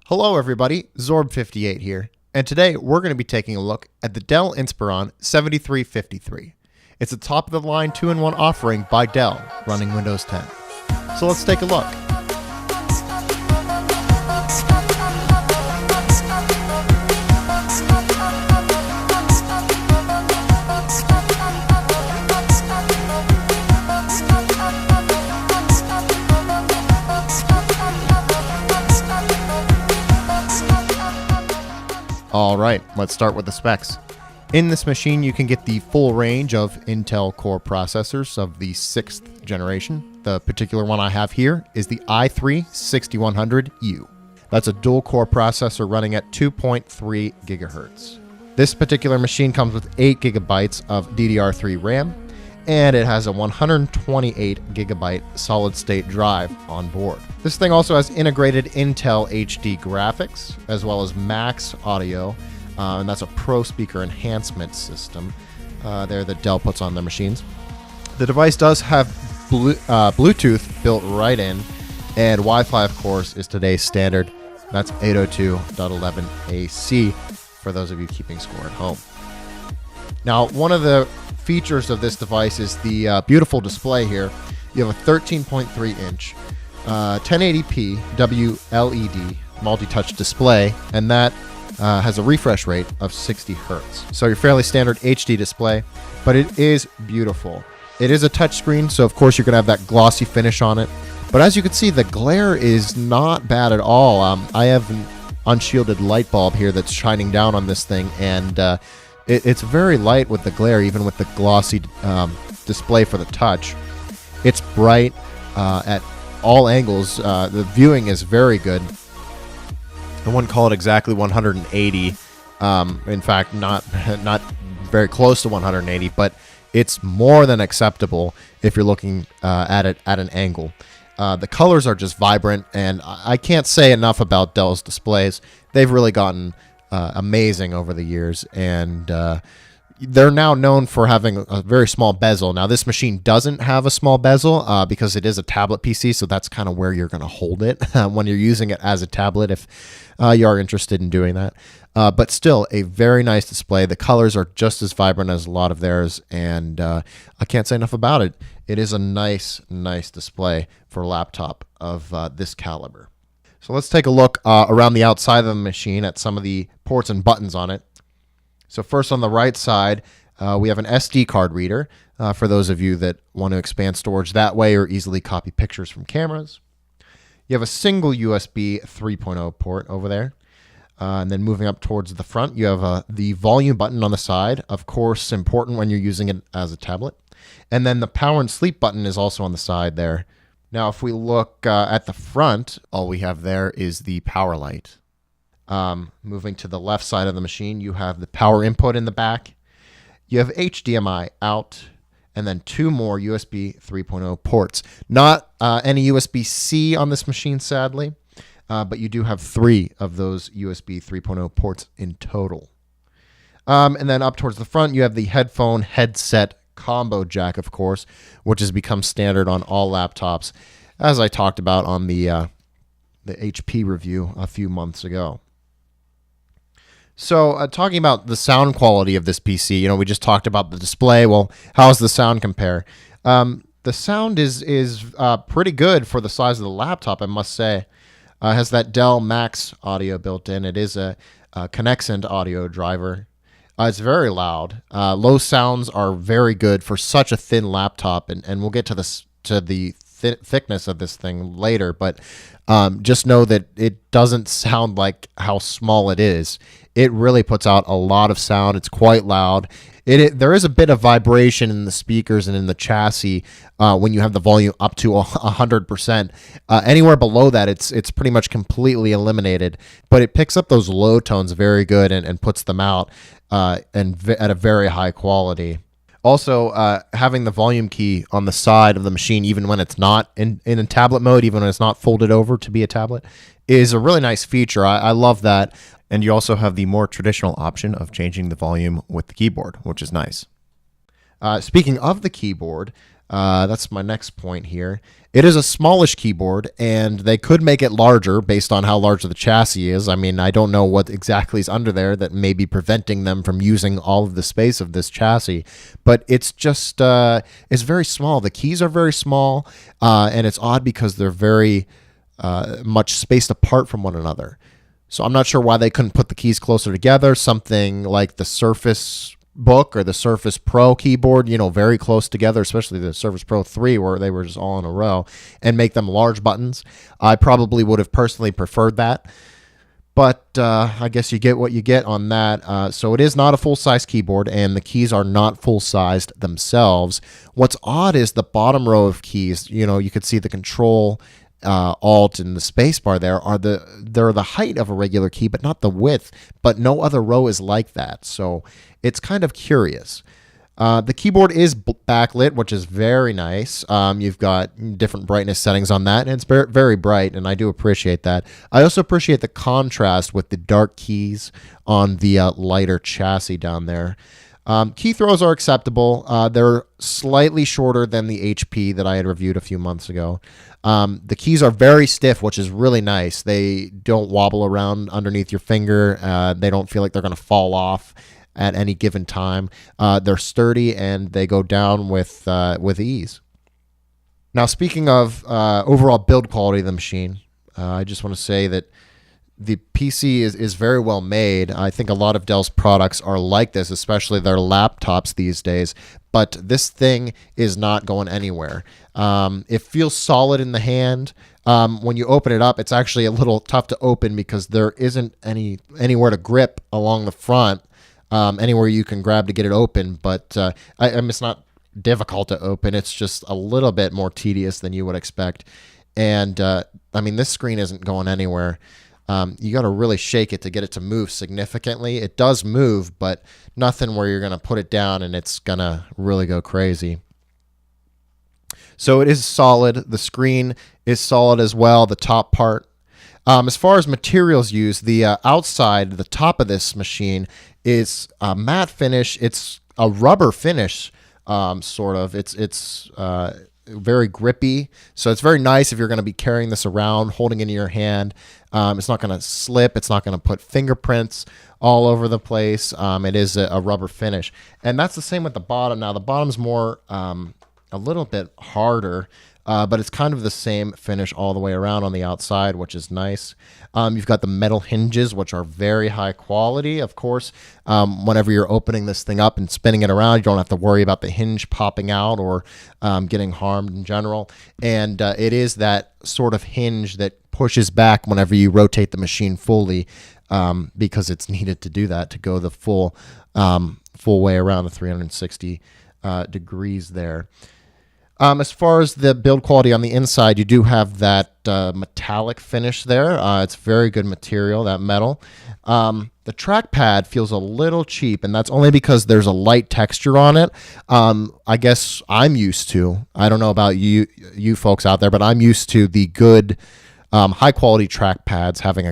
Hello everybody, Zorb58 here, and today we're going to be taking a look at the Dell Inspiron 7353. It's a top-of-the-line 2-in-1 offering by Dell, running Windows 10. So let's take a look. Alright, let's start with the specs. In this machine, you can get the full range of Intel Core processors of the 6th generation. The particular one I have here is the i3-6100U. That's a dual-core processor running at 2.3 gigahertz. This particular machine comes with 8 gigabytes of DDR3 RAM, and it has a 128 gigabyte solid-state drive on board. This thing also has integrated Intel HD graphics, as well as Max audio, and that's a Pro Speaker enhancement system there that Dell puts on their machines. The device does have Bluetooth built right in, and Wi-Fi, of course, is today's standard. That's 802.11ac for those of you keeping score at home. Now, one of the features of this device is the beautiful display here. You have a 13.3 inch 1080p WLED multi-touch display, and that has a refresh rate of 60 hertz. So your fairly standard HD display, but it is beautiful. It is a touchscreen, so of course you're going to have that glossy finish on it. But as you can see, the glare is not bad at all. I have an unshielded light bulb here that's shining down on this thing, and it's very light with the glare, even with the glossy display for the touch. It's bright at all angles. The viewing is very good. I wouldn't call it exactly 180. In fact, not very close to 180, but it's more than acceptable if you're looking at it at an angle. The colors are just vibrant, and I can't say enough about Dell's displays. They've really gotten amazing over the years, and they're now known for having a very small bezel. Now, this machine doesn't have a small bezel because it is a tablet PC, so that's kind of where you're going to hold it when you're using it as a tablet, if you are interested in doing that. But still, a very nice display. The colors are just as vibrant as a lot of theirs, and I can't say enough about it. It is a nice display for a laptop of this caliber. So let's take a look around the outside of the machine at some of the ports and buttons on it. So first, on the right side, we have an SD card reader for those of you that want to expand storage that way or easily copy pictures from cameras. You have a single USB 3.0 port over there. And then moving up towards the front, you have the volume button on the side. Of course, important when you're using it as a tablet. And then the power and sleep button is also on the side there. Now, if we look at the front, all we have there is the power light. Moving to the left side of the machine, you have the power input in the back. You have HDMI out, and then 2 more USB 3.0 ports. Not any USB-C on this machine, sadly, but you do have 3 of those USB 3.0 ports in total. And then up towards the front, you have the headphone headset combo jack, of course, which has become standard on all laptops, as I talked about on the HP review a few months ago. So talking about the sound quality of this PC, we just talked about the display. Well, how does the sound compare? The sound is pretty good for the size of the laptop, I must say. It has that Dell Max audio built in. It is a Connexent audio driver. It's very loud. Low sounds are very good for such a thin laptop, and we'll get to the thickness of this thing later, but just know that it doesn't sound like how small it is. It really puts out a lot of sound. It's quite loud. There is a bit of vibration in the speakers and in the chassis when you have the volume up to 100%. Anywhere below that, it's pretty much completely eliminated, but it picks up those low tones very good and puts them out at a very high quality. Also, having the volume key on the side of the machine, even when it's not in a tablet mode, even when it's not folded over to be a tablet, is a really nice feature. I love that. And you also have the more traditional option of changing the volume with the keyboard, which is nice. Speaking of the keyboard, That's my next point here. It is a smallish keyboard, and they could make it larger based on how large the chassis is. I mean, I don't know what exactly is under there that may be preventing them from using all of the space of this chassis, but it's just it's very small. The keys are very small, and it's odd because they're very much spaced apart from one another. So I'm not sure why they couldn't put the keys closer together. Something like the Surface Book or the Surface Pro keyboard, very close together, especially the Surface Pro 3 where they were just all in a row, and make them large buttons. I probably would have personally preferred that, but I guess you get what you get on that. So it is not a full-size keyboard, and the keys are not full-sized themselves. What's odd is the bottom row of keys. You could see the Control, Alt, and the spacebar there they're the height of a regular key, but not the width. But no other row is like that, so it's kind of curious. The keyboard is backlit, which is very nice. You've got different brightness settings on that, and it's very, very bright, and I do appreciate that. I also appreciate the contrast with the dark keys on the lighter chassis down there. Key throws are acceptable. They're slightly shorter than the HP that I had reviewed a few months ago. The keys are very stiff, which is really nice. They don't wobble around underneath your finger. They don't feel like they're going to fall off at any given time. They're sturdy, and they go down with ease. Now, speaking of overall build quality of the machine, I just want to say that the PC is very well made. I think a lot of Dell's products are like this, especially their laptops these days. But this thing is not going anywhere. It feels solid in the hand. When you open it up, it's actually a little tough to open because there isn't anywhere to grip along the front, anywhere you can grab to get it open. But it's not difficult to open. It's just a little bit more tedious than you would expect. And this screen isn't going anywhere. You got to really shake it to get it to move significantly. It does move, but nothing where you're going to put it down and it's going to really go crazy. So it is solid. The screen is solid as well, the top part. As far as materials used, the outside, the top of this machine is a matte finish. It's a rubber finish, sort of. It's very grippy, so it's very nice if you're going to be carrying this around, holding it in your hand. It's not going to slip. It's not going to put fingerprints all over the place. It is a rubber finish, and that's the same with the bottom. Now the bottom's more a little bit harder, but it's kind of the same finish all the way around on the outside, which is nice. You've got the metal hinges, which are very high quality. Of course, whenever you're opening this thing up and spinning it around, you don't have to worry about the hinge popping out or getting harmed in general. And it is that sort of hinge that pushes back whenever you rotate the machine fully, because it's needed to do that, to go the full way around the 360 degrees there. As far as the build quality on the inside, you do have that metallic finish there. It's very good material, that metal. The trackpad feels a little cheap, and that's only because there's a light texture on it. I guess I'm used to, I don't know about you folks out there, but I'm used to the good, high-quality trackpads having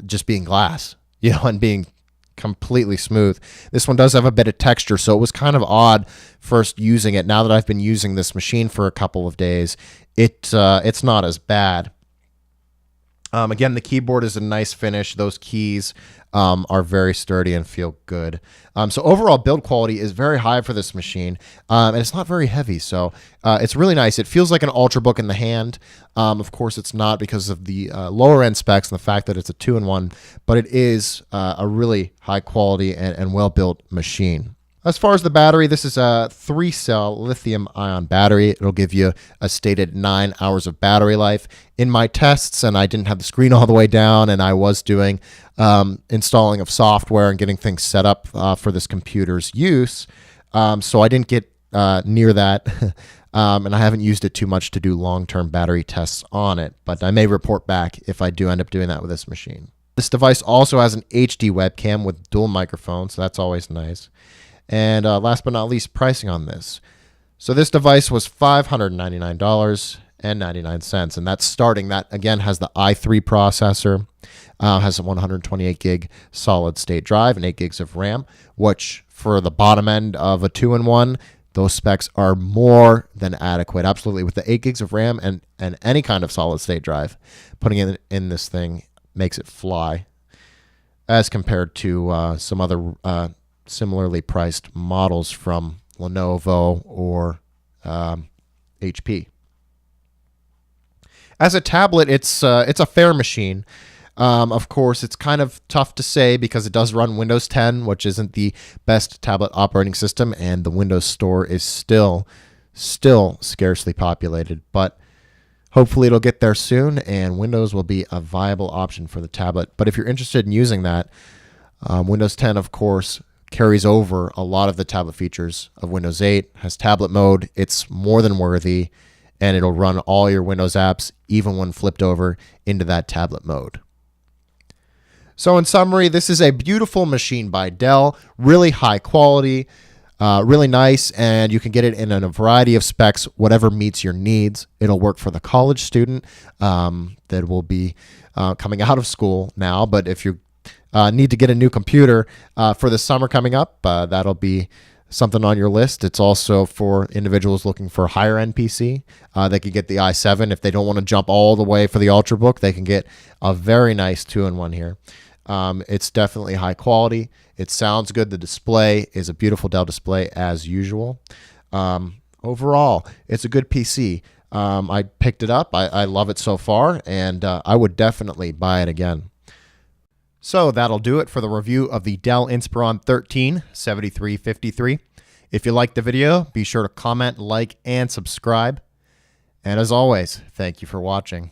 just being glass, and being completely smooth. This one does have a bit of texture, so it was kind of odd first using it. Now that I've been using this machine for a couple of days, it's not as bad. Again, the keyboard is a nice finish. Those keys are very sturdy and feel good. So overall build quality is very high for this machine, and it's not very heavy, so it's really nice. It feels like an Ultrabook in the hand. Of course, it's not because of the lower end specs and the fact that it's a 2-in-1, but it is a really high quality and well-built machine. As far as the battery, this is a 3-cell lithium-ion battery. It'll give you a stated 9 hours of battery life. In my tests, and I didn't have the screen all the way down, and I was doing installing of software and getting things set up for this computer's use, so I didn't get near that, and I haven't used it too much to do long-term battery tests on it, but I may report back if I do end up doing that with this machine. This device also has an HD webcam with dual microphones, so that's always nice. And last but not least, pricing on this. So this device was $599.99, and that's starting. That, again, has the i3 processor, has a 128 gig solid state drive and 8 gigs of RAM, which for the bottom end of a 2-in-1 those specs are more than adequate. Absolutely. With the 8 gigs of RAM and any kind of solid state drive, putting it in this thing makes it fly as compared to some other similarly priced models from Lenovo or HP. As a tablet, it's a fair machine. Of course, it's kind of tough to say because it does run Windows 10, which isn't the best tablet operating system, and the Windows Store is still scarcely populated. But hopefully it'll get there soon, and Windows will be a viable option for the tablet. But if you're interested in using that, Windows 10, of course, carries over a lot of the tablet features of Windows 8, has tablet mode. It's more than worthy, and it'll run all your Windows apps, even when flipped over into that tablet mode. So in summary, this is a beautiful machine by Dell, really high quality, really nice, and you can get it in a variety of specs, whatever meets your needs. It'll work for the college student that will be coming out of school now, but if you need to get a new computer for the summer coming up, that'll be something on your list. It's also for individuals looking for a higher end PC. They could get the i7. If they don't want to jump all the way for the Ultrabook, they can get a very nice 2-in-1 here. It's definitely high quality. It sounds good. The display is a beautiful Dell display as usual. Overall, it's a good PC. I picked it up. I love it so far, and I would definitely buy it again. So that'll do it for the review of the Dell Inspiron 13 7353. If you liked the video, be sure to comment, like, and subscribe. And as always, thank you for watching.